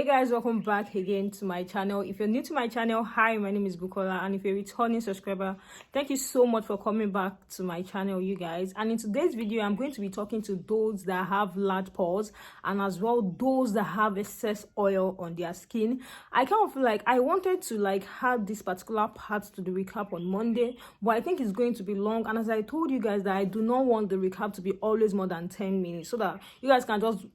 Hey guys, welcome back again to my channel. If you're new to my channel, hi, my name is Bukola, and if you're a returning subscriber, thank you so much for coming back to my channel, you guys. And in today's video, I'm going to be talking to those that have large pores and as well those that have excess oil on their skin. I kind of feel like I wanted to have this particular part to the recap on Monday, but I think it's going to be long. And as I told you guys that I do not want the recap to be always more than 10 minutes so that you guys can just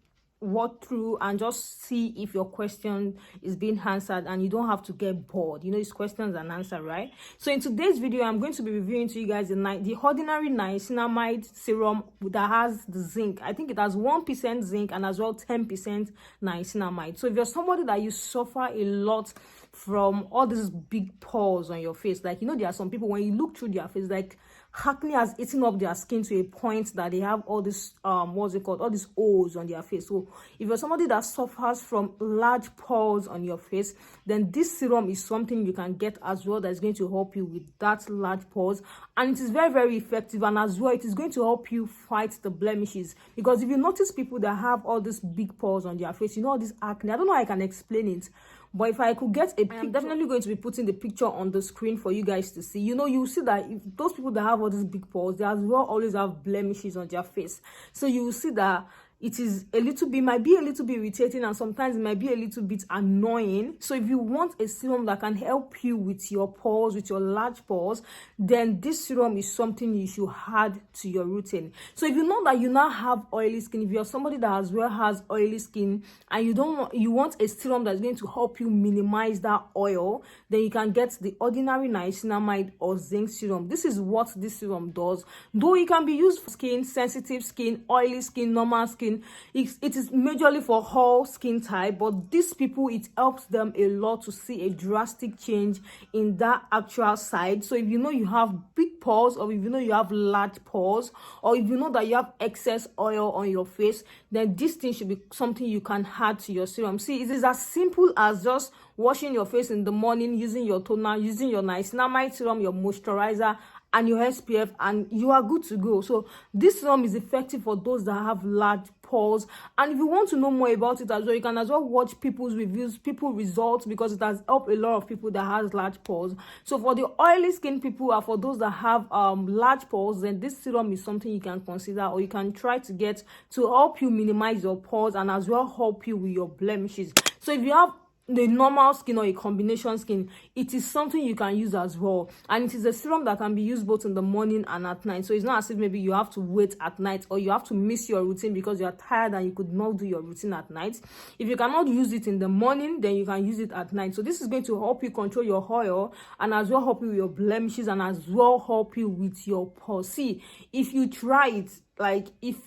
walk through and just see if your question is being answered and you don't have to get bored. You know, it's questions and answer, right? So in today's video, I'm going to be reviewing to you guys the ordinary niacinamide serum that has the zinc. I think it has 1% zinc and as well 10% niacinamide. So if you're somebody that you suffer a lot from all these big pores on your face, like, you know, there are some people when you look through their face, like acne has eaten up their skin to a point that they have all this all these holes on their face. So if you're somebody that suffers from large pores on your face, then this serum is something you can get as well, that's going to help you with that large pores, and it is very, very effective. And as well, it is going to help you fight the blemishes, because if you notice people that have all these big pores on their face, you know, all this acne, I don't know how I can explain it, but if I could get a picture, I'm definitely going to be putting the picture on the screen for you guys to see. You know, you see that if those people that have all these big pores, they as well always have blemishes on their face. So you will see that it is a little bit, might be a little bit irritating, and sometimes it might be a little bit annoying. So if you want a serum that can help you with your pores, with your large pores, then this serum is something you should add to your routine. So if you know that you now have oily skin, if you're somebody that as well has oily skin and you want a serum that's going to help you minimize that oil, then you can get the ordinary niacinamide or zinc serum. This is what this serum does. Though it can be used for skin, sensitive skin, oily skin, normal skin, it is majorly for all skin type, but these people, it helps them a lot to see a drastic change in that actual side. So if you know you have big pores, or if you know you have large pores, or if you know that you have excess oil on your face, then this thing should be something you can add to your serum. See, it is as simple as just washing your face in the morning, using your toner, using your niacinamide serum, your moisturizer, and your SPF, and you are good to go. So this serum is effective for those that have large pores. And if you want to know more about it as well, you can as well watch people's reviews, people's results, because it has helped a lot of people that has large pores. So for the oily skin people, or for those that have large pores, then this serum is something you can consider, or you can try to get to help you minimize your pores and as well help you with your blemishes. So if you have the normal skin or a combination skin, it is something you can use as well, and it is a serum that can be used both in the morning and at night. So it's not as if maybe you have to wait at night, or you have to miss your routine because you are tired and you could not do your routine at night. If you cannot use it in the morning, then you can use it at night. So this is going to help you control your oil, and as well help you with your blemishes, and as well help you with your pores. See, if you try it, it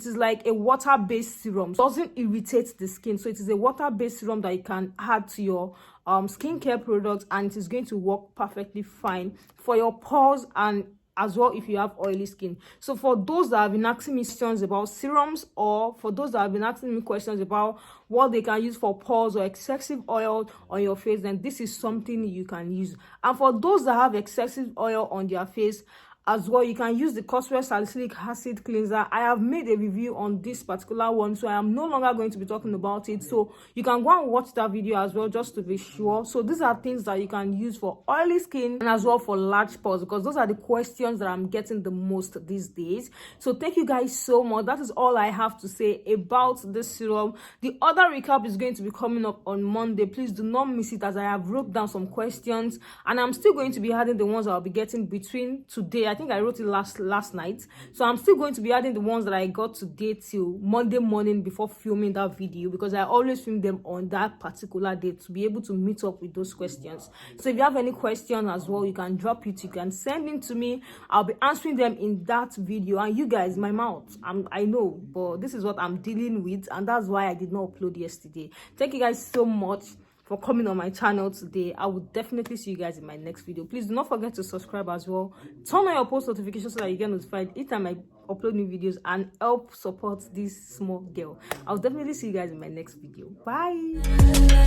is like a water-based serum. It doesn't irritate the skin. So it is a water-based serum that you can add to your skincare products, and it is going to work perfectly fine for your pores, and as well if you have oily skin. So for those that have been asking me questions about serums, or for those that have been asking me questions about what they can use for pores or excessive oil on your face, then this is something you can use. And for those that have excessive oil on their face as well, you can use the Coswell Salicylic Acid Cleanser. I have made a review on this particular one, so I am no longer going to be talking about it. So you can go and watch that video as well, just to be sure. So these are things that you can use for oily skin and as well for large pores, because those are the questions that I'm getting the most these days. So thank you guys so much. That is all I have to say about this serum. The other recap is going to be coming up on Monday. Please do not miss it, as I have wrote down some questions, and I'm still going to be adding the ones I'll be getting between today. I think I wrote it last night, so I'm still going to be adding the ones that I got today till Monday morning before filming that video, because I always film them on that particular day to be able to meet up with those questions. So if you have any questions as well, you can drop it, you can send them to me. I'll be answering them in that video. And you guys, my mouth, I know, but this is what I'm dealing with, and that's why I did not upload yesterday. Thank you guys so much for coming on my channel today. I will definitely see you guys in my next video. Please do not forget to subscribe as well. Turn on your post notifications so that you get notified each time I upload new videos, and help support this small girl. I'll definitely see you guys in my next video. Bye.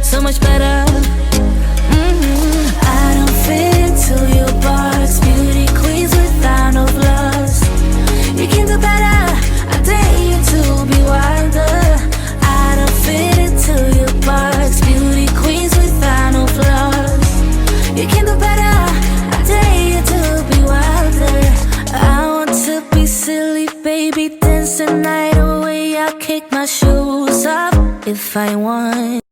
So much better. I don't fit into your box. Beauty queens without no flaws. You can do better. I dare you to be wilder. I don't fit into your box. kick my shoes off if I want.